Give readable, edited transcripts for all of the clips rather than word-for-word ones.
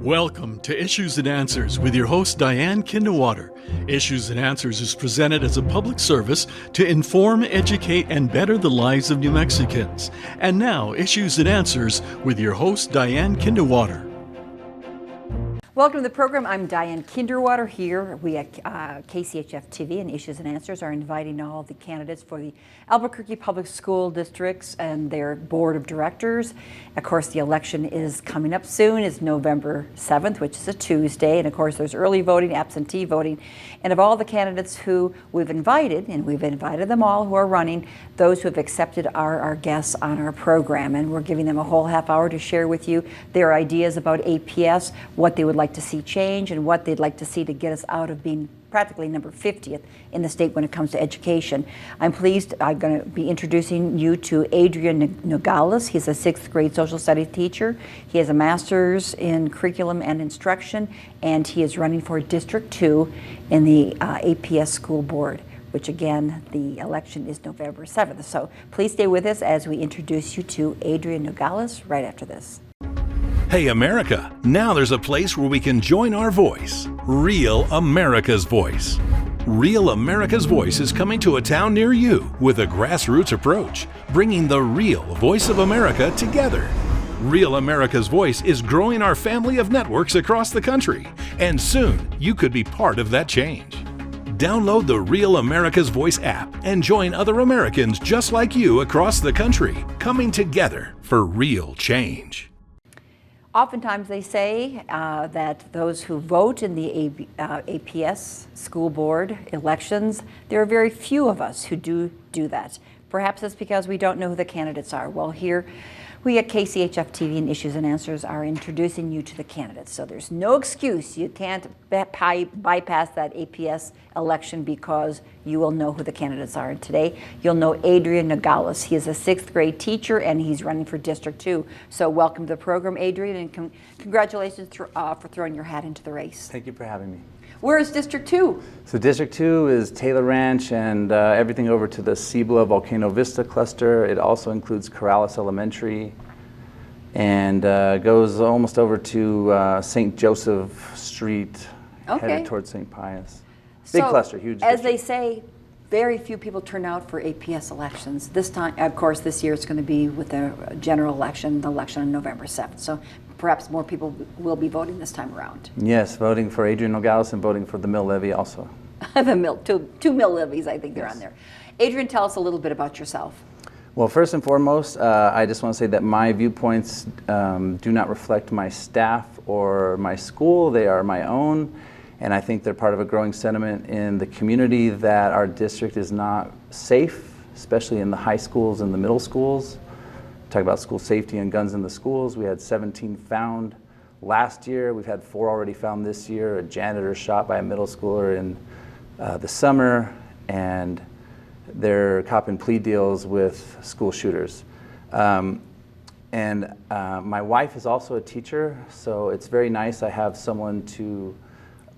Welcome to Issues and Answers with your host Diane Kinderwater. Issues and Answers is presented as a public service to inform, educate, and better the lives of New Mexicans. And now, Issues and Answers with your host Diane Kinderwater. Welcome to the program. I'm Diane Kinderwater here. We at KCHF TV and Issues and Answers are inviting all the candidates for the Albuquerque Public School Districts and their board of directors. Of course, the election is coming up soon. It's November 7th, which is a Tuesday. And of course, there's early voting, absentee voting. And of all the candidates who we've invited, and we've invited them all who are running, those who have accepted are our guests on our program. And we're giving them a whole half hour to share with you their ideas about APS, what they would like to see change, and what they'd like to see to get us out of being practically number 50th in the state when it comes to education. I'm pleased I'm going to be introducing you to Adrian Nogales. He's a 6th grade social studies teacher. He has a master's in curriculum and instruction, and he is running for District 2 in the APS school board, which again, the election is November 7th. So please stay with us as we introduce you to Adrian Nogales right after this. Hey America, now there's a place where we can join our voice, Real America's Voice. Real America's Voice is coming to a town near you with a grassroots approach, bringing the real voice of America together. Real America's Voice is growing our family of networks across the country, and soon you could be part of that change. Download the Real America's Voice app and join other Americans just like you across the country, coming together for real change. Oftentimes they say that those who vote in the APS school board elections, there are very few of us who do that. Perhaps it's because we don't know who the candidates are. Well, here we at KCHF TV and Issues and Answers are introducing you to the candidates. So there's no excuse. You can't bypass that APS election because you will know who the candidates are. And today you'll know Adrian Nogales. He is a 6th grade teacher and he's running for District 2. So welcome to the program, Adrian, and congratulations for throwing your hat into the race. Thank you for having me. Where is District 2? So District 2 is Taylor Ranch and everything over to the Cibola Volcano Vista cluster. It also includes Corrales Elementary and goes almost over to St. Joseph Street, headed towards St. Pius. Big cluster, huge as district. They say, very few people turn out for APS elections. This time, of course, this year it's going to be with the general election, the election on November 7th. So perhaps more people will be voting this time around. Yes, voting for Adrian Nogales and voting for the mill levy also. two mill levies, I think they're on there. Adrian, tell us a little bit about yourself. Well, first and foremost, I just want to say that my viewpoints do not reflect my staff or my school. They are my own, and I think they're part of a growing sentiment in the community that our district is not safe, especially in the high schools and the middle schools. Talk about school safety and guns in the schools. We had 17 found last year. We've had 4 already found this year. A janitor shot by a middle schooler in the summer, and they're copping plea deals with school shooters. My wife is also a teacher, so it's very nice. I have someone to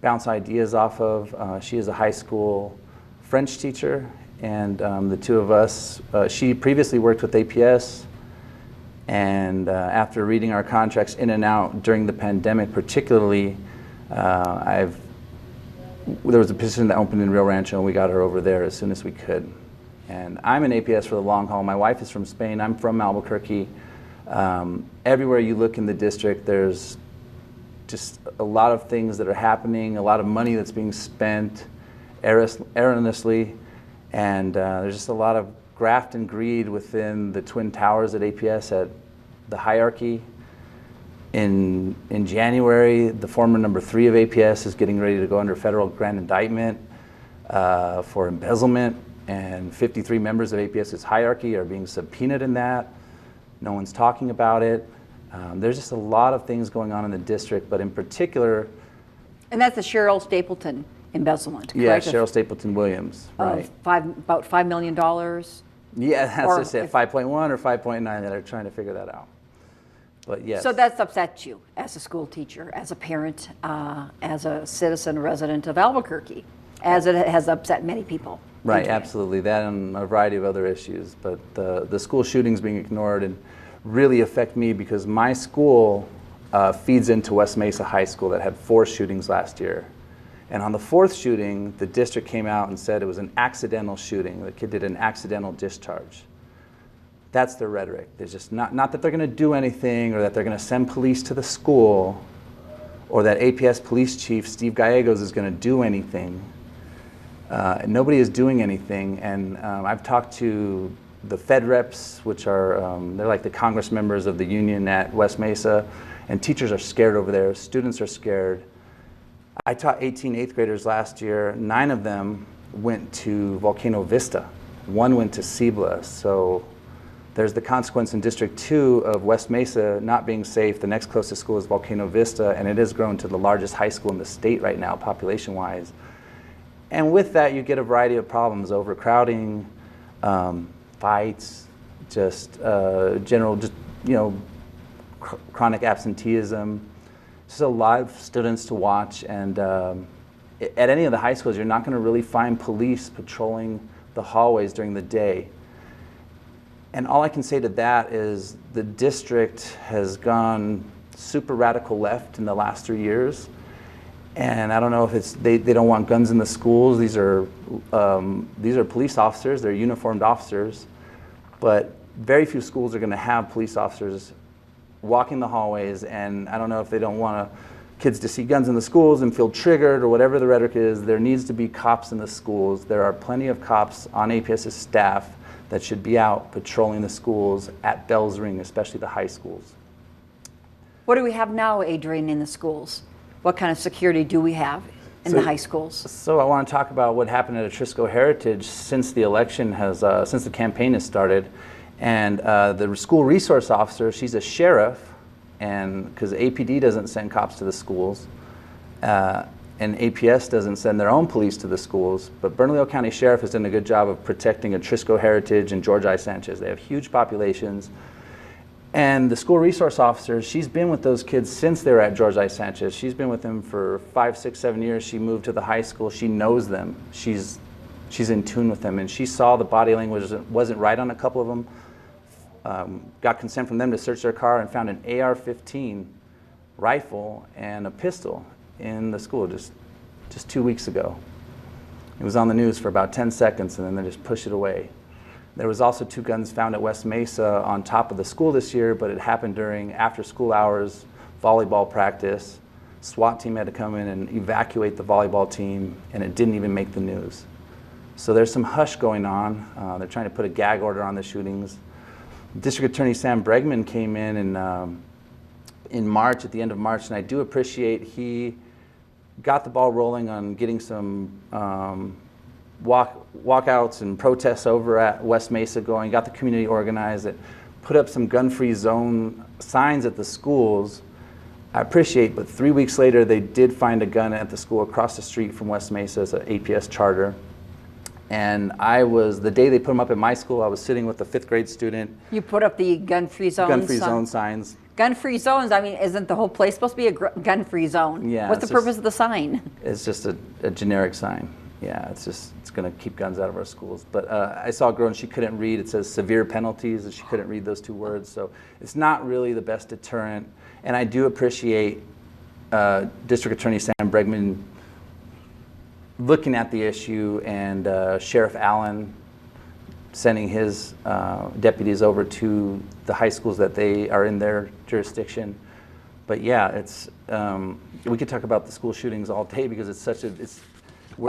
bounce ideas off of. She is a high school French teacher, and the two of us, she previously worked with APS, and after reading our contracts in and out during the pandemic particularly, there was a position that opened in Rio Rancho, and we got her over there as soon as we could. And I'm in APS for the long haul. My wife is from Spain. I'm from Albuquerque. Everywhere you look in the district, there's just a lot of things that are happening, a lot of money that's being spent erroneously, and there's just a lot of graft and greed within the Twin Towers at APS at the hierarchy. In January, the former number 3 of APS is getting ready to go under federal grand indictment for embezzlement, and 53 members of APS's hierarchy are being subpoenaed in that. No one's talking about it. There's just a lot of things going on in the district, but in particular... And that's the Cheryl Stapleton embezzlement, correct? Yeah, Cheryl Stapleton Williams, right. About $5 million? Yeah, that's just it, 5.1 or 5.9, that are trying to figure that out. But yes. So that's upset you as a school teacher, as a parent, as a citizen resident of Albuquerque, as it has upset many people. Right, absolutely. That and a variety of other issues. But the school shootings being ignored and really affect me because my school feeds into West Mesa High School that had 4 shootings last year. And on the 4th shooting, the district came out and said it was an accidental shooting. The kid did an accidental discharge. That's their rhetoric. There's just not that they're going to do anything, or that they're going to send police to the school, or that APS Police Chief Steve Gallegos is going to do anything. Nobody is doing anything. And I've talked to the Fed reps, which are, they're like the Congress members of the union at West Mesa, and teachers are scared over there. Students are scared. I taught 18 8th graders last year. 9 of them went to Volcano Vista. 1 went to Cibola. So there's the consequence in District 2 of West Mesa not being safe. The next closest school is Volcano Vista, and it has grown to the largest high school in the state right now, population-wise. And with that, you get a variety of problems: overcrowding, fights, just general, chronic absenteeism. Just a lot of students to watch. And at any of the high schools, you're not going to really find police patrolling the hallways during the day. And all I can say to that is the district has gone super radical left in the last 3 years. And I don't know if it's they don't want guns in the schools. These are police officers. They're uniformed officers. But very few schools are going to have police officers walking the hallways. And I don't know if they don't want kids to see guns in the schools and feel triggered, or whatever the rhetoric is. There needs to be cops in the schools. There are plenty of cops on APS's staff that should be out patrolling the schools at bells ring, especially the high schools. What do we have now, Adrian, in the schools? What kind of security do we have in the high schools? So I want to talk about what happened at Atrisco Heritage since the election since the campaign has started. And the school resource officer, she's a sheriff, and because APD doesn't send cops to the schools, and APS doesn't send their own police to the schools, but Bernalillo County Sheriff has done a good job of protecting Atrisco Heritage and George I. Sanchez. They have huge populations. And the school resource officer, she's been with those kids since they were at George I. Sanchez. She's been with them for 5, 6, 7 years. She moved to the high school. She knows them. She's in tune with them. And she saw the body language wasn't right on a couple of them. Got consent from them to search their car and found an AR-15 rifle and a pistol in the school just 2 weeks ago. It was on the news for about 10 seconds, and then they just pushed it away. There was also 2 guns found at West Mesa on top of the school this year, but it happened during after school hours volleyball practice. SWAT team had to come in and evacuate the volleyball team, and it didn't even make the news. So there's some hush going on. They're trying to put a gag order on the shootings. District Attorney Sam Bregman came in March, at the end of March, and I do appreciate he got the ball rolling on getting some walkouts and protests over at West Mesa going, got the community organized, it put up some gun-free zone signs at the schools. I appreciate, but 3 weeks later they did find a gun at the school across the street from West Mesa as an APS charter. And the day they put them up at my school, I was sitting with a 5th grade student. You put up the gun-free zone zone signs. Gun-free zones, I mean, isn't the whole place supposed to be a gun-free zone? Yeah. What's the purpose of the sign? It's just a generic sign. Yeah, it's going to keep guns out of our schools. But I saw a girl and she couldn't read. It says severe penalties, and she couldn't read those 2 words. So it's not really the best deterrent. And I do appreciate District Attorney Sam Bregman looking at the issue, and Sheriff Allen sending his deputies over to the high schools that they are in their jurisdiction. But yeah, it's we could talk about the school shootings all day because it's such a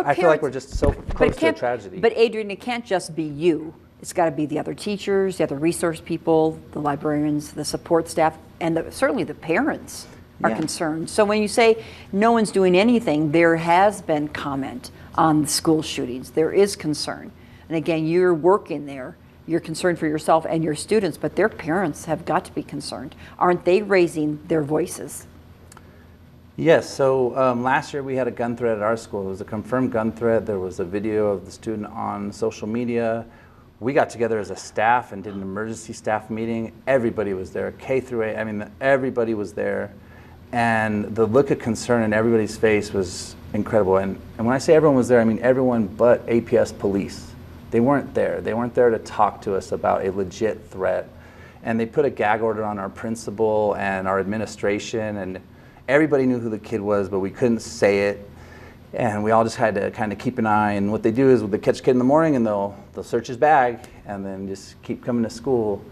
I feel like we're just so close to a tragedy. But Adrian, it can't just be you. It's got to be the other teachers, the other resource people, the librarians, the support staff, and certainly the parents are concerned. So when you say no one's doing anything, there has been comment on the school shootings. There is concern. And again, you're working there. You're concerned for yourself and your students, but their parents have got to be concerned. Aren't they raising their voices? Yes, so last year we had a gun threat at our school. It was a confirmed gun threat. There was a video of the student on social media. We got together as a staff and did an emergency staff meeting. Everybody was there, K through 8, I mean, everybody was there. And the look of concern in everybody's face was incredible. And when I say everyone was there, I mean everyone but APS police. They weren't there. They weren't there to talk to us about a legit threat. and they put a gag order on our principal and our administration, and everybody knew who the kid was, but we couldn't say it. And we all just had to kind of keep an eye. And what they do is they catch a kid in the morning and they'll search his bag and then just keep coming to school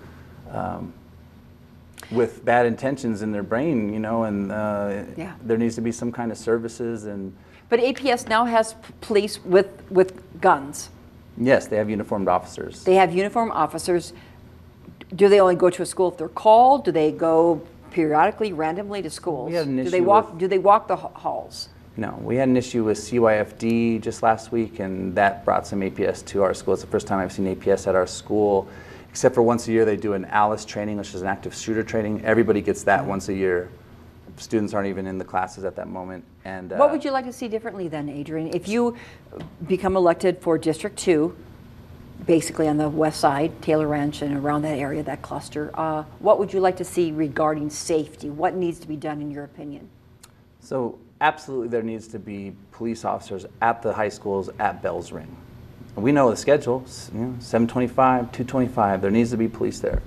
with bad intentions in their brain, you know. And there needs to be some kind of services. And But APS now has police with guns. yes, they have uniformed officers. They have uniformed officers. Do they only go to a school if they're called? Do they go periodically, randomly to schools? We had an Do they issue walk? with- Do they walk the halls? No, we had an issue with CYFD just last week, and that brought some APS to our school. It's the first time I've seen APS at our school, except for once a year they do an ALICE training, which is an active shooter training. Everybody gets that once a year. Students aren't even in the classes at that moment. And What would you like to see differently then, Adrian? If you become elected for District 2, basically on the west side, Taylor Ranch and around that area, that cluster, what would you like to see regarding safety? What needs to be done in your opinion? So absolutely there needs to be police officers at the high schools at bells ring. We know the schedule, 7:25, 2:25, there needs to be police there.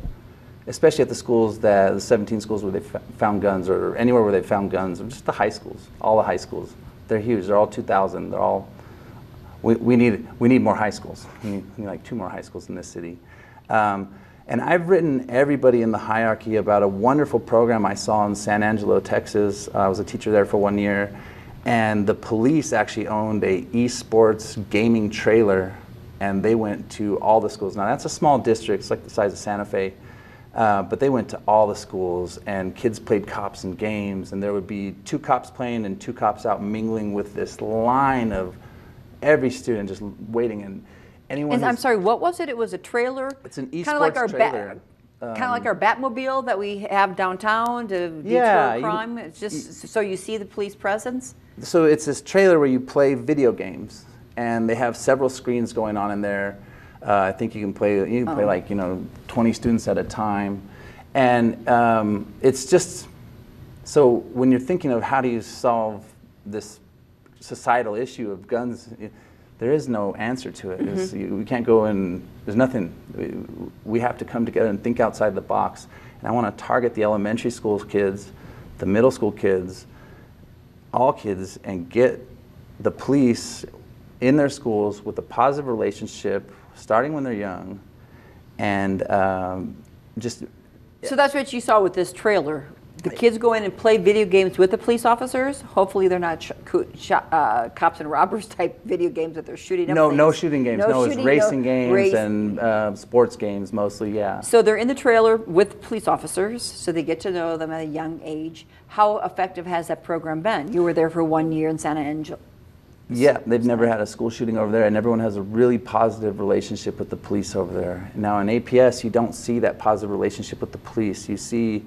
Especially at the schools, the 17 schools where they found guns, or anywhere where they found guns, or just the high schools, all the high schools. They're huge, they're all 2,000, they're all, we need more high schools. We need like 2 more high schools in this city. And I've written everybody in the hierarchy about a wonderful program I saw in San Angelo, Texas. I was a teacher there for 1 year, and the police actually owned a esports gaming trailer, and they went to all the schools. Now that's a small district, it's like the size of Santa Fe, but they went to all the schools, and kids played cops and games, and there would be 2 cops playing and 2 cops out mingling with this line of every student just waiting. And anyone I'm sorry, what was it? It was a trailer? It's an Kind of like esports our trailer. kind of like our Batmobile that we have downtown to deter crime. It's just so you see the police presence. So it's this trailer where you play video games, and they have several screens going on in there. I think you can play like 20 students at a time, and it's just so when you're thinking of how do you solve this societal issue of guns, there is no answer to it. We can't go and there's nothing. We have to come together and think outside the box. And I want to target the elementary school kids, the middle school kids, all kids, and get the police in their schools with a positive relationship, starting when they're young, and just. So that's what you saw with this trailer. The kids go in and play video games with the police officers. Hopefully they're not cops and robbers type video games that they're shooting up things. No shooting games. No, it's racing games and sports games mostly, yeah. So they're in the trailer with police officers, so they get to know them at a young age. How effective has that program been? You were there for 1 year in Santa Angelo. Yeah, they've never had a school shooting over there, and everyone has a really positive relationship with the police over there. Now in APS, you don't see that positive relationship with the police. You see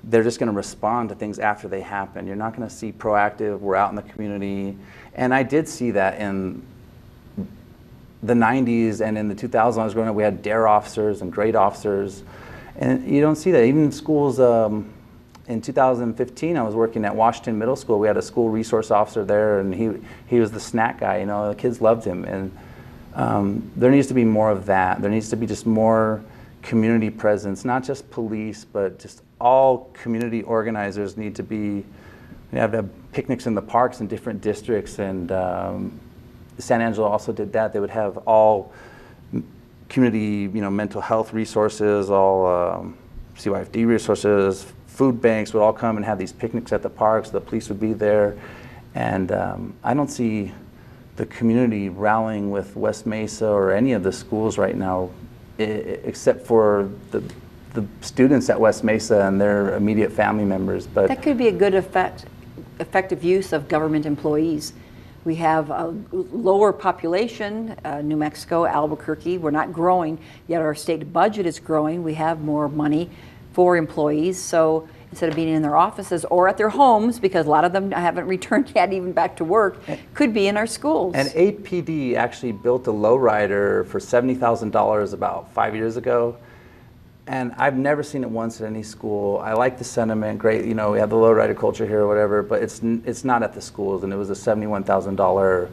they're just going to respond to things after they happen. You're not going to see proactive, we're out in the community. And I did see that in the 90s and in the 2000s when I was growing up, we had DARE officers and great officers. And you don't see that. Even in schools, in 2015, I was working at Washington Middle School. We had a school resource officer there, and he was the snack guy. The kids loved him. And there needs to be more of that. There needs to be just more community presence, not just police, but just all community organizers need to be, have picnics in the parks in different districts, and San Angelo also did that. They would have all community, mental health resources, all CYFD resources, food banks would all come and have these picnics at the parks. The police would be there, and I don't see the community rallying with West Mesa or any of the schools right now, except for the students at West Mesa and their immediate family members. But that could be a good effective use of government employees. We have a lower population, New Mexico, Albuquerque. We're not growing, yet our state budget is growing. We have more money for employees. So instead of being in their offices or at their homes, because a lot of them haven't returned yet even back to work, could be in our schools. And APD actually built a lowrider for $70,000 about 5 years ago. And I've never seen it once at any school. I like the sentiment, great, we have the lowrider culture here or whatever, but it's not at the schools. And it was a $71,000,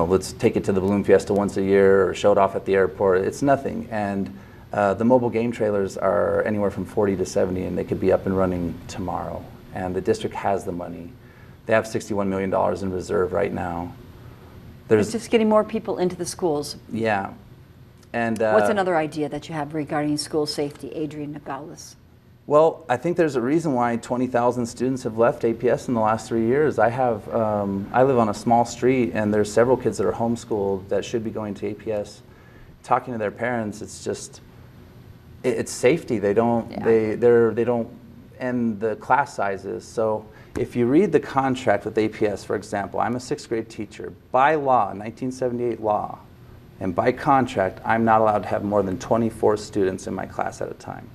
let's take it to the Balloon Fiesta once a year or show it off at the airport. It's nothing. And The mobile game trailers are anywhere from 40 to 70, and they could be up and running tomorrow. And the district has the money. They have $61 million in reserve right now. It's just getting more people into the schools. Yeah. And what's another idea that you have regarding school safety, Adrian Nogales? Well, I think there's a reason why 20,000 students have left APS in the last 3 years. I live on a small street, and there's several kids that are homeschooled that should be going to APS. Talking to their parents, it's just, it's safety. They don't, they don't, and the class sizes. So if you read the contract with APS, for example, I'm a 6th grade teacher. By law, 1978 law, and by contract, I'm not allowed to have more than 24 students in my class at a time.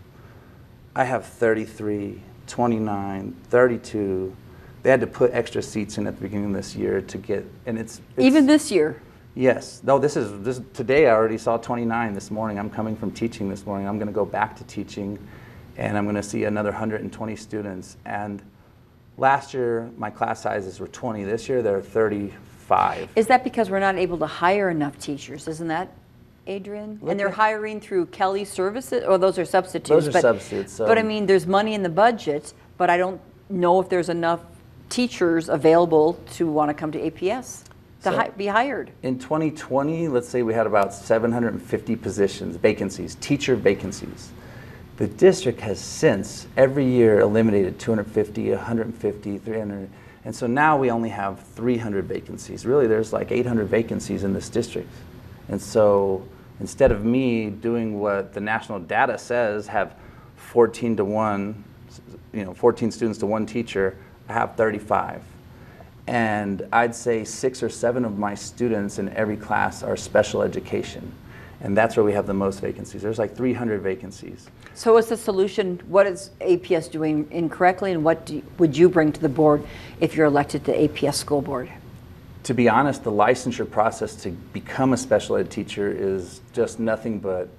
I have 33, 29, 32. They had to put extra seats in at the beginning of this year to get, and it's even this year? Yes. No, this is today. I already saw 29 this morning. I'm coming from teaching this morning. I'm going to go back to teaching, and I'm going to see another 120 students. And last year, my class sizes were 20. This year, they're 35. Is that because we're not able to hire enough teachers? Isn't that, Adrian? And they're hiring through Kelly Services, or those are substitutes? Those are substitutes. But I mean, there's money in the budget, but I don't know if there's enough teachers available to want to come to APS to be hired. In 2020, let's say we had about 750 positions, vacancies, teacher vacancies. The district has since every year eliminated 250, 150, 300, and so now we only have 300 vacancies. Really, there's like 800 vacancies in this district. And so instead of me doing what the national data says, have 14 to 1, 14 students to 1 teacher, I have 35. And I'd say 6 or 7 of my students in every class are special education. And that's where we have the most vacancies. There's like 300 vacancies. So what's the solution? What is APS doing incorrectly, and what would you bring to the board if you're elected to APS school board? To be honest, the licensure process to become a special ed teacher is just nothing but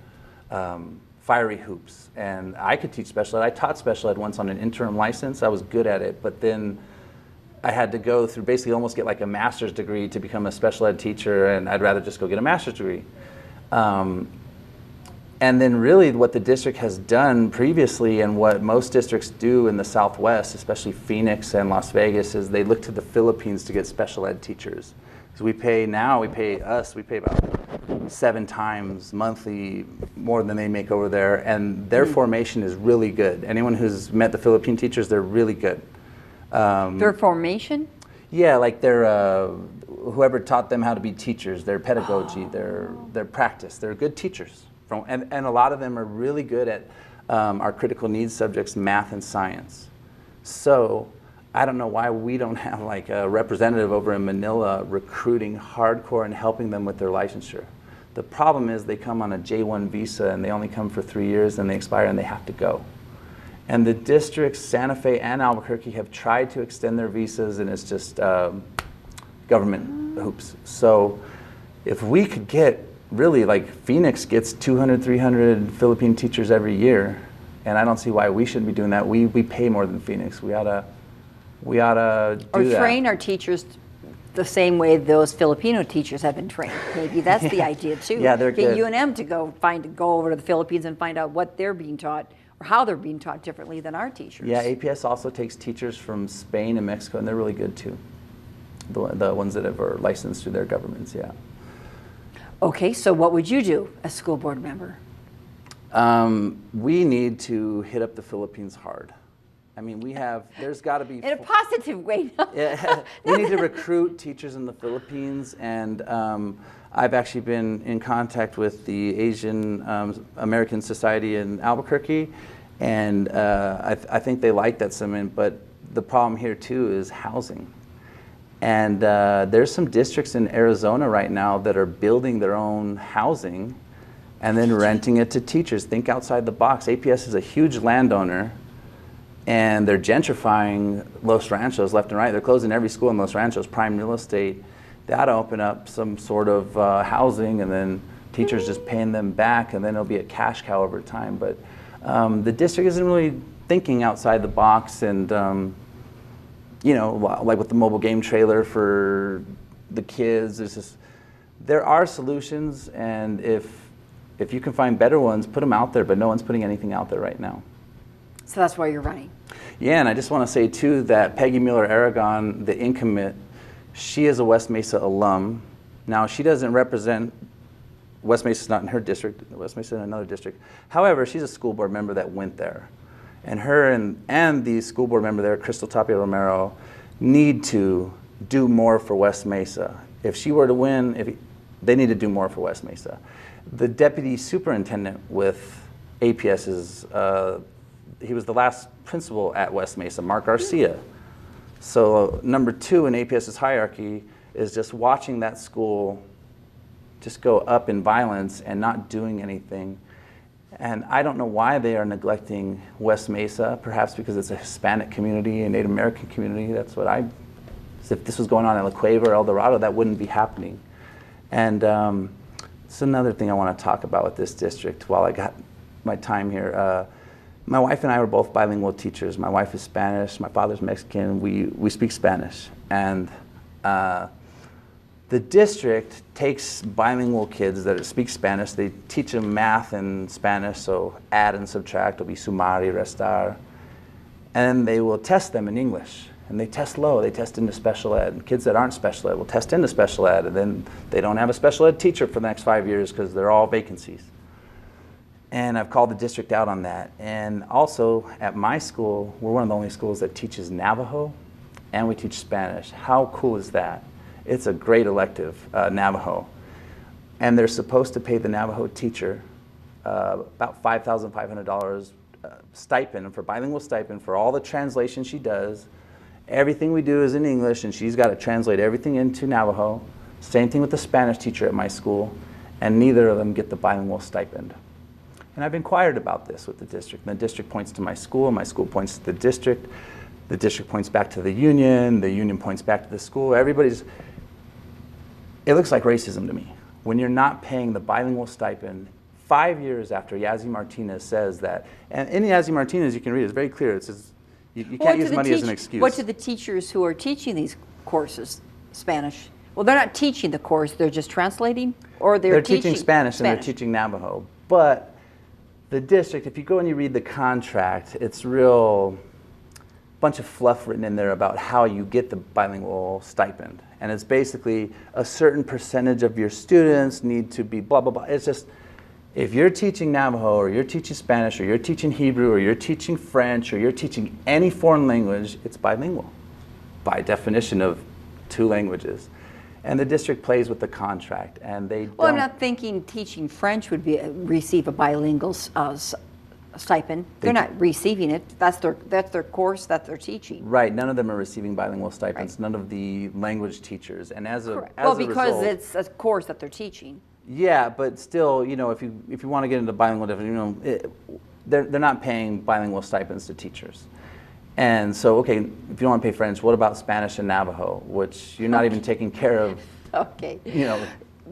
fiery hoops. And I could teach special ed. I taught special ed once on an interim license. I was good at it, but then I had to go through basically almost get like a master's degree to become a special ed teacher, and I'd rather just go get a master's degree. And then really what the district has done previously, and what most districts do in the Southwest, especially Phoenix and Las Vegas, is they look to the Philippines to get special ed teachers. Because we pay about 7 times monthly more than they make over there, and their formation is really good. Anyone who's met the Philippine teachers, they're really good. Their formation? Yeah, like their whoever taught them how to be teachers, their pedagogy, their practice. They're good teachers. And a lot of them are really good at our critical needs subjects, math and science. So I don't know why we don't have like a representative over in Manila recruiting hardcore and helping them with their licensure. The problem is they come on a J1 visa, and they only come for 3 years, and they expire, and they have to go. And the districts, Santa Fe and Albuquerque, have tried to extend their visas, and it's just government hoops. So if we could get, really, like Phoenix gets 200, 300 Philippine teachers every year, and I don't see why we shouldn't be doing that. We pay more than Phoenix. We ought to do that. Or train our teachers the same way those Filipino teachers have been trained. Maybe that's the idea too. Yeah, they're get good. UNM to go over to the Philippines and find out what they're being taught, or how they're being taught differently than our teachers. Yeah, APS also takes teachers from Spain and Mexico, and they're really good too. The ones that are licensed through their governments, yeah. Okay, so what would you do as school board member? We need to hit up the Philippines hard. I mean, there's got to be... In a positive way. Yeah, we need to recruit teachers in the Philippines, and I've actually been in contact with the Asian American Society in Albuquerque, and I think they like that sentiment, but the problem here too is housing. And there's some districts in Arizona right now that are building their own housing and then renting it to teachers. Think outside the box. APS is a huge landowner, and they're gentrifying Los Ranchos left and right. They're closing every school in Los Ranchos, prime real estate. They ought to open up some sort of housing, and then teachers just paying them back, and then it'll be a cash cow over time. But the district isn't really thinking outside the box, and like with the mobile game trailer for the kids, there are solutions, and if if you can find better ones, put them out there, but no one's putting anything out there right now. So that's why you're running. Yeah, and I just want to say too that Peggy Mueller-Aragon, the incommit, she is a West Mesa alum. Now, she doesn't represent, West Mesa's not in her district, West Mesa's in another district. However, she's a school board member that went there. And her and the school board member there, Crystal Tapia Romero, need to do more for West Mesa. If she were to win, they need to do more for West Mesa. The deputy superintendent with APS is, he was the last principal at West Mesa, Mark Garcia. So number 2 in APS's hierarchy is just watching that school just go up in violence and not doing anything. And I don't know why they are neglecting West Mesa, perhaps because it's a Hispanic community, a Native American community. That's what if this was going on in La Cueva or El Dorado, that wouldn't be happening. And it's another thing I want to talk about with this district while I got my time here. My wife and I were both bilingual teachers. My wife is Spanish, my father's Mexican. We speak Spanish. And the district takes bilingual kids that speak Spanish. They teach them math and Spanish, so add and subtract will be sumar y restar. And they will test them in English. And they test low, they test into special ed. And kids that aren't special ed will test into special ed, and then they don't have a special ed teacher for the next 5 years because they're all vacancies. And I've called the district out on that. And also at my school, we're one of the only schools that teaches Navajo and we teach Spanish. How cool is that? It's a great elective, Navajo. And they're supposed to pay the Navajo teacher about $5,500 stipend, for bilingual stipend, for all the translation she does. Everything we do is in English, and she's got to translate everything into Navajo. Same thing with the Spanish teacher at my school, and neither of them get the bilingual stipend. And I've inquired about this with the district. And the district points to my school points to the district points back to the union points back to the school. It looks like racism to me. When you're not paying the bilingual stipend 5 years after Yazzie Martinez says that, and in Yazzie Martinez you can read, it's very clear, it says, you can't use money as an excuse. What do the teachers who are teaching these courses, Spanish, well, they're not teaching the course, they're just translating? Or they're teaching Spanish and they're teaching Navajo. But the district, if you go and you read the contract, it's real bunch of fluff written in there about how you get the bilingual stipend. And it's basically a certain percentage of your students need to be blah, blah, blah. It's just, if you're teaching Navajo, or you're teaching Spanish, or you're teaching Hebrew, or you're teaching French, or you're teaching any foreign language, it's bilingual by definition of 2 languages. And the district plays with the contract, and they Well, I'm not thinking teaching French would receive a bilingual stipend. They're not receiving it. That's their course that they're teaching. Right. None of them are receiving bilingual stipends. Right. None of the language teachers. And as a because it's a course that they're teaching. Yeah, but still, if you want to get into bilingual, they're not paying bilingual stipends to teachers. And so, okay, if you don't want to pay French, what about Spanish and Navajo, which you're not even taking care of? Okay.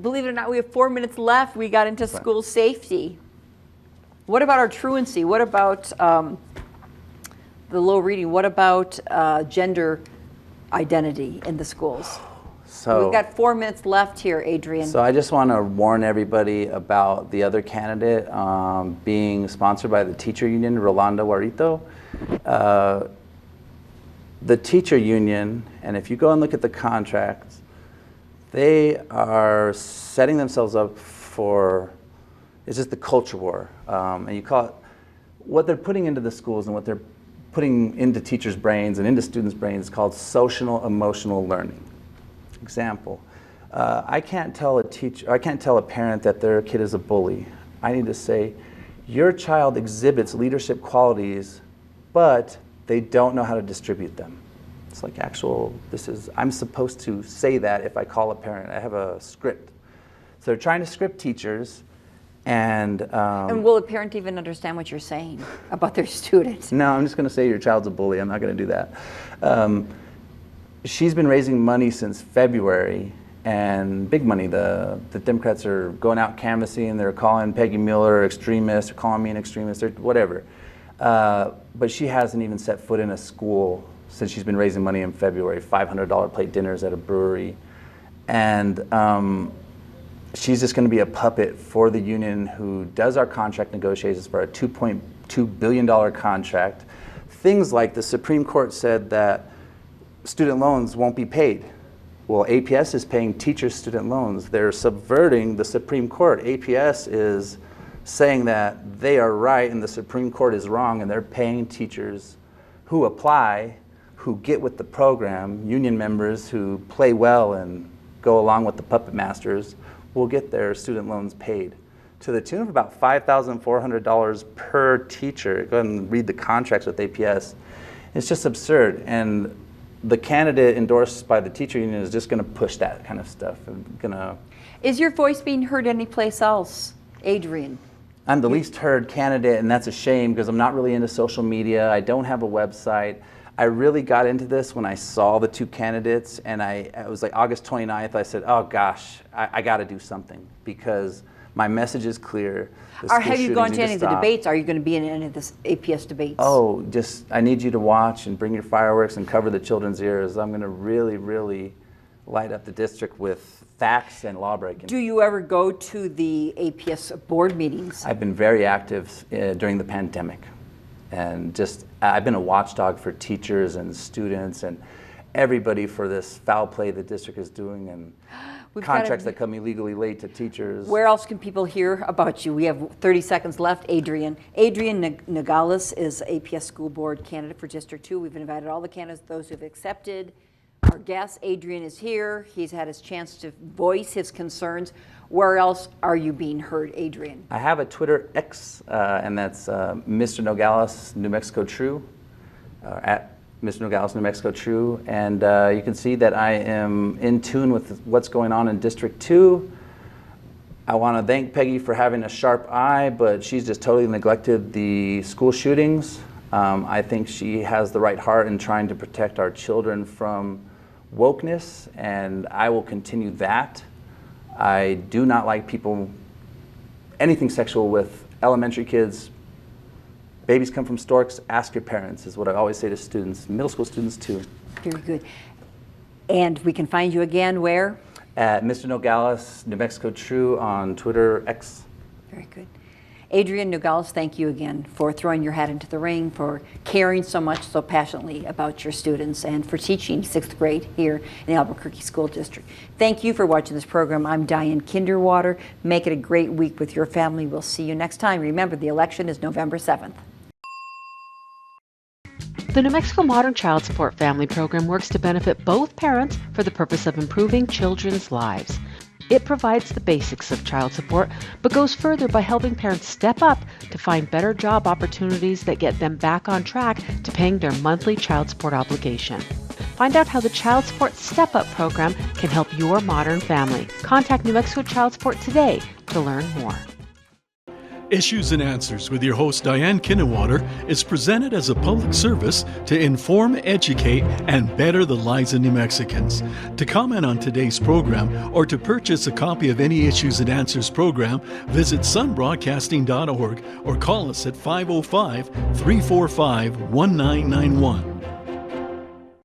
Believe it or not, we have 4 minutes left. We got into school safety. What about our truancy? What about the low reading? What about gender identity in the schools? So we've got 4 minutes left here, Adrian. So I just want to warn everybody about the other candidate being sponsored by the teacher union, Rolanda Warito. The teacher union, and if you go and look at the contracts, they are setting themselves up for, it's just the culture war. And you call it, what they're putting into the schools and what they're putting into teachers' brains and into students' brains is called social emotional learning. Example, I can't tell a parent that their kid is a bully. I need to say, your child exhibits leadership qualities, but they don't know how to distribute them. It's like I'm supposed to say that if I call a parent. I have a script. So they're trying to script teachers, and will a parent even understand what you're saying about their student? No, I'm just going to say your child's a bully. I'm not going to do that. She's been raising money since February, and big money. The Democrats are going out canvassing. They're calling Peggy Mueller extremist, or calling me an extremist, or whatever. But she hasn't even set foot in a school since she's been raising money in February, $500 plate dinners at a brewery. And she's just going to be a puppet for the union who does our contract negotiations for a $2.2 billion contract. Things like the Supreme Court said that student loans won't be paid. Well, APS is paying teachers student loans. They're subverting the Supreme Court. APS is saying that they are right and the Supreme Court is wrong, and they're paying teachers who apply, who get with the program, union members who play well and go along with the puppet masters, will get their student loans paid to the tune of about $5,400 per teacher. Go ahead and read the contracts with APS. It's just absurd. And the candidate endorsed by the teacher union is just going to push that kind of stuff. Is your voice being heard anyplace else, Adrian? I'm the least heard candidate, and that's a shame because I'm not really into social media. I don't have a website. I really got into this when I saw the two candidates, and it was like August 29th. I said, oh gosh, I got to do something because my message is clear. Or have you gone to any of the debates? Are you going to be in any of the APS debates? Oh, I need you to watch and bring your fireworks and cover the children's ears. I'm going to really, really light up the district with facts and lawbreaking. Do you ever go to the APS board meetings? I've been very active during the pandemic. And I've been a watchdog for teachers and students and everybody for this foul play the district is doing and contracts that come illegally late to teachers. Where else can people hear about you? We have 30 seconds left. Adrian Nogales is APS school board candidate for District 2. We've invited all the candidates, those who've accepted. Our guest, Adrian, is here. He's had his chance to voice his concerns. Where else are you being heard, Adrian? I have a Twitter X, and that's Mr. Nogales, New Mexico True, at Mr. Nogales, New Mexico True. And you can see that I am in tune with what's going on in District 2. I want to thank Peggy for having a sharp eye, but she's just totally neglected the school shootings. I think she has the right heart in trying to protect our children from wokeness, and I will continue that. I do not like anything sexual with elementary kids. Babies come from storks, ask your parents, is what I always say to students, middle school students too. Very good. And we can find you again where? At Mr. Nogales, New Mexico True on Twitter X. Very good. Adrian Nogales, thank you again for throwing your hat into the ring, for caring so much, so passionately about your students, and for teaching 6th grade here in the Albuquerque School District. Thank you for watching this program. I'm Diane Kinderwater. Make it a great week with your family. We'll see you next time. Remember, the election is November 7th. The New Mexico Modern Child Support Family Program works to benefit both parents for the purpose of improving children's lives. It provides the basics of child support, but goes further by helping parents step up to find better job opportunities that get them back on track to paying their monthly child support obligation. Find out how the Child Support Step Up program can help your modern family. Contact New Mexico Child Support today to learn more. Issues and Answers with your host Diane Kinderwater is presented as a public service to inform, educate, and better the lives of New Mexicans. To comment on today's program or to purchase a copy of any Issues and Answers program, visit sunbroadcasting.org or call us at 505-345-1991.